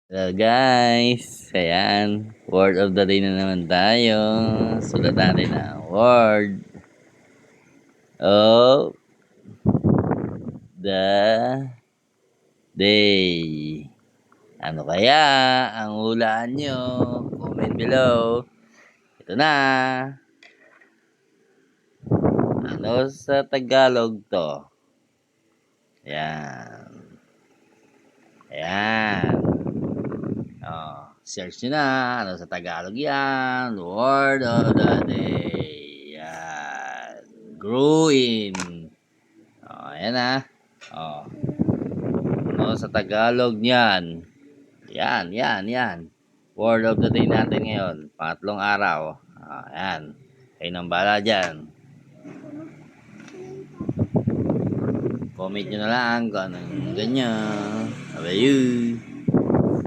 Hello guys! Ayan, word of the day na naman tayo. Sulat natin ang word of the day. Ano kaya ang hulaan nyo? Comment below. Ito na. Ano sa Tagalog to? Ayan. Ayan. Oh, search nyo na. Ano sa Tagalog yan? Word of the day. Yan. Growing. Oh, ayan na. Oh. Ano sa Tagalog niyan? Yan. Word of the day natin ngayon. Pangatlong araw. Oh, ayan. Kayo nang bahala dyan. Comment nyo na lang kung anong ganyan. Bye-bye.